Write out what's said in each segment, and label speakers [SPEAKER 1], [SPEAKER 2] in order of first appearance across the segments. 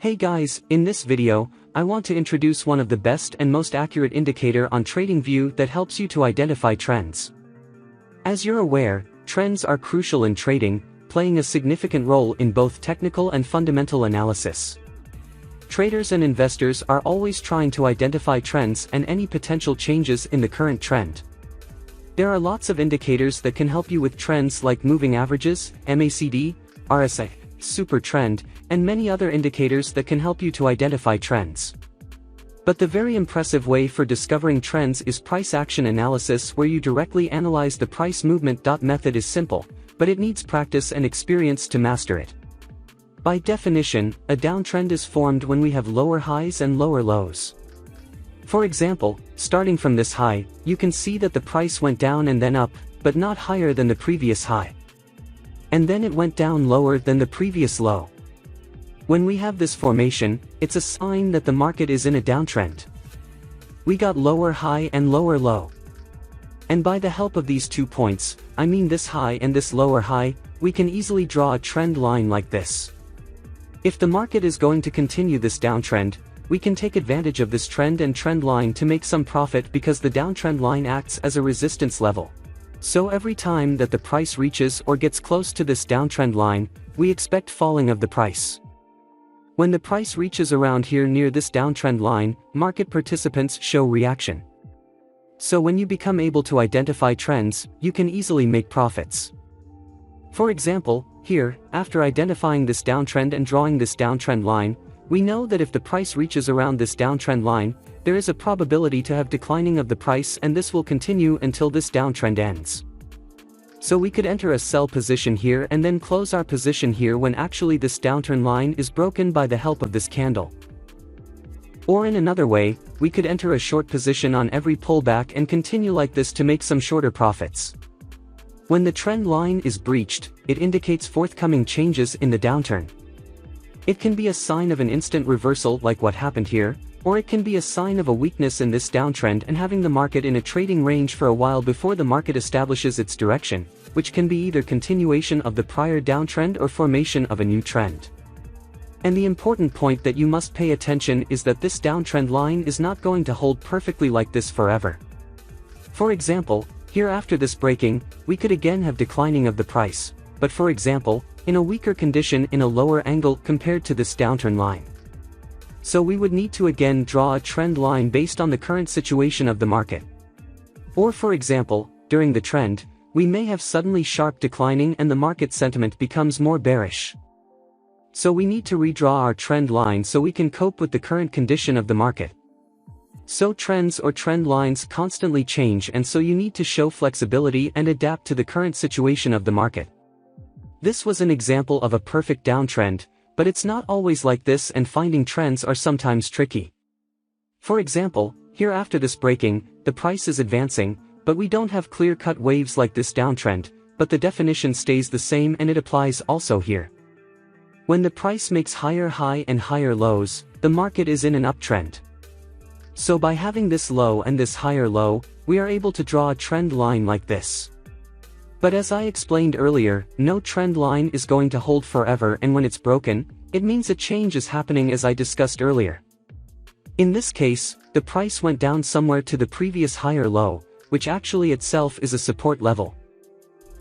[SPEAKER 1] Hey guys, in this video, I want to introduce one of the best and most accurate indicator on Tradingview that helps you to identify trends. As you're aware, trends are crucial in trading, playing a significant role in both technical and fundamental analysis. Traders and investors are always trying to identify trends and any potential changes in the current trend. There are lots of indicators that can help you with trends like moving averages, MACD, RSI, super trend, and many other indicators that can help you to identify trends. But the very impressive way for discovering trends is price action analysis, where you directly analyze the price movement. Method is simple, but it needs practice and experience to master it. By definition, a downtrend is formed when we have lower highs and lower lows. For example, starting from this high, you can see that the price went down and then up, but not higher than the previous high. And then it went down lower than the previous low. When we have this formation, it's a sign that the market is in a downtrend. We got lower high and lower low. And by the help of these 2 points, I mean this high and this lower high, we can easily draw a trend line like this. If the market is going to continue this downtrend, we can take advantage of this trend and trend line to make some profit, because the downtrend line acts as a resistance level. So every time that the price reaches or gets close to this downtrend line, we expect falling of the price. When the price reaches around here near this downtrend line, market participants show reaction. So when you become able to identify trends, you can easily make profits. For example, here, after identifying this downtrend and drawing this downtrend line, we know that if the price reaches around this downtrend line, there is a probability to have declining of the price, and this will continue until this downtrend ends. So we could enter a sell position here and then close our position here when actually this downtrend line is broken by the help of this candle. Or in another way, we could enter a short position on every pullback and continue like this to make some shorter profits. When the trend line is breached, it indicates forthcoming changes in the downturn. It can be a sign of an instant reversal like what happened here, or it can be a sign of a weakness in this downtrend and having the market in a trading range for a while before the market establishes its direction, which can be either continuation of the prior downtrend or formation of a new trend. And the important point that you must pay attention is that this downtrend line is not going to hold perfectly like this forever. For example, here after this breaking, we could again have declining of the price, but for example, in a weaker condition in a lower angle compared to this downturn line. So we would need to again draw a trend line based on the current situation of the market. Or for example, during the trend, we may have suddenly sharp declining and the market sentiment becomes more bearish. So we need to redraw our trend line so we can cope with the current condition of the market. So trends or trend lines constantly change, and so you need to show flexibility and adapt to the current situation of the market. This was an example of a perfect downtrend, but it's not always like this, and finding trends are sometimes tricky. For example, here after this breaking, the price is advancing, but we don't have clear-cut waves like this downtrend, but the definition stays the same and it applies also here. When the price makes higher high and higher lows, the market is in an uptrend. So by having this low and this higher low, we are able to draw a trend line like this. But as I explained earlier, no trend line is going to hold forever, and when it's broken, it means a change is happening, as I discussed earlier. In this case, the price went down somewhere to the previous higher low, which actually itself is a support level.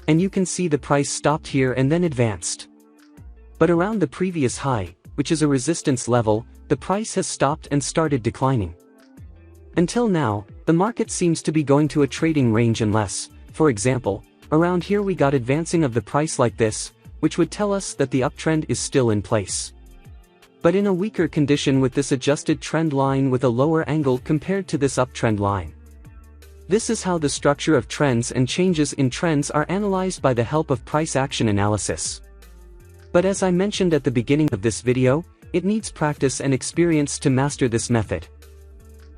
[SPEAKER 1] And you can see the price stopped here and then advanced. But around the previous high, which is a resistance level, the price has stopped and started declining. Until now, the market seems to be going to a trading range unless, for example, around here we got advancing of the price like this, which would tell us that the uptrend is still in place. But in a weaker condition with this adjusted trend line with a lower angle compared to this uptrend line. This is how the structure of trends and changes in trends are analyzed by the help of price action analysis. But as I mentioned at the beginning of this video, it needs practice and experience to master this method.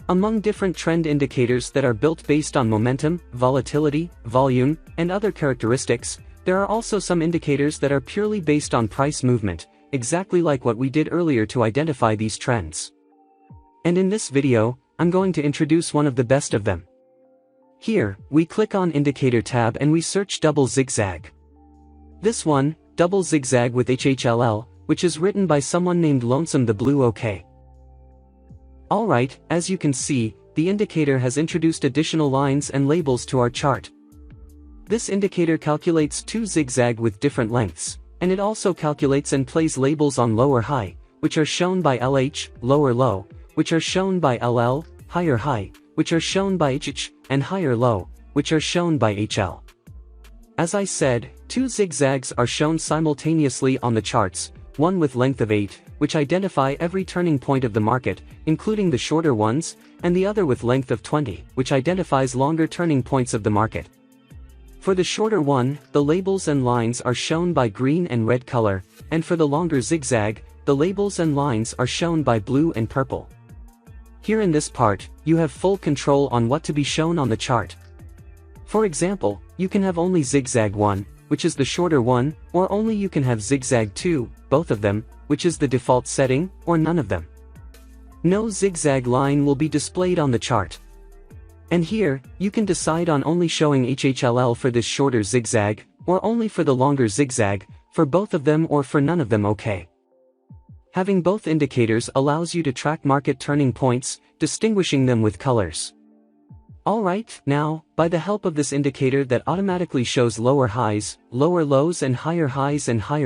[SPEAKER 1] Among different trend indicators that are built based on momentum, volatility, volume, and other characteristics, there are also some indicators that are purely based on price movement, exactly like what we did earlier to identify these trends. And in this video, I'm going to introduce one of the best of them. Here, we click on Indicator tab and we search double zigzag. This one, double zigzag with HHLL, which is written by someone named Lonesome the Blue OK. Alright, as you can see, the indicator has introduced additional lines and labels to our chart. This indicator calculates two zigzag with different lengths, and it also calculates and plays labels on lower high, which are shown by LH, lower low, which are shown by LL, higher high, which are shown by HH, and higher low, which are shown by HL. As I said, two zigzags are shown simultaneously on the charts, one with length of 8, which identify every turning point of the market, including the shorter ones, and the other with length of 20, which identifies longer turning points of the market. For the shorter one, the labels and lines are shown by green and red color, and for the longer zigzag, the labels and lines are shown by blue and purple. Here in this part, you have full control on what to be shown on the chart. For example, you can have only zigzag 1, which is the shorter one, or only you can have zigzag 2, both of them, which is the default setting, or none of them. No zigzag line will be displayed on the chart. And here, you can decide on only showing HHLL for this shorter zigzag, or only for the longer zigzag, for both of them or for none of them OK. Having both indicators allows you to track market turning points, distinguishing them with colors. Alright, now, by the help of this indicator that automatically shows lower highs, lower lows and higher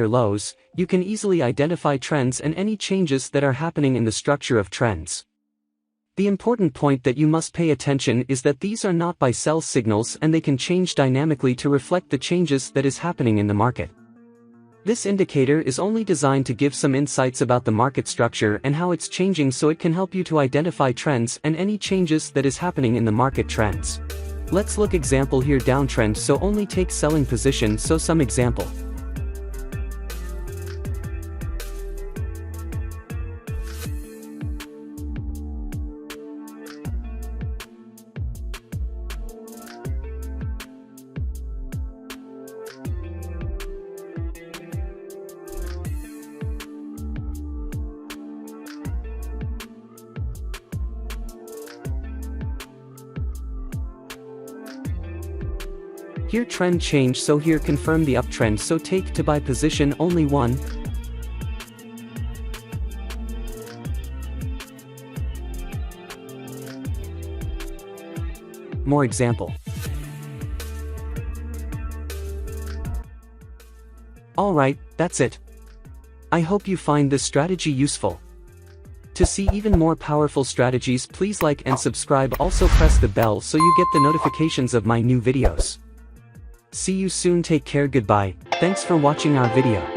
[SPEAKER 1] lows, you can easily identify trends and any changes that are happening in the structure of trends. The important point that you must pay attention is that these are not buy sell signals and they can change dynamically to reflect the changes that is happening in the market. This indicator is only designed to give some insights about the market structure and how it's changing so it can help you to identify trends and any changes that is happening in the market trends. Let's look example here downtrend so only take selling position so some example. Here trend change so here confirm the uptrend so take to buy position only 1. More example. Alright, that's it. I hope you find this strategy useful. To see even more powerful strategies please like and subscribe, also press the bell so you get the notifications of my new videos. See you soon, take care, goodbye, thanks for watching our video.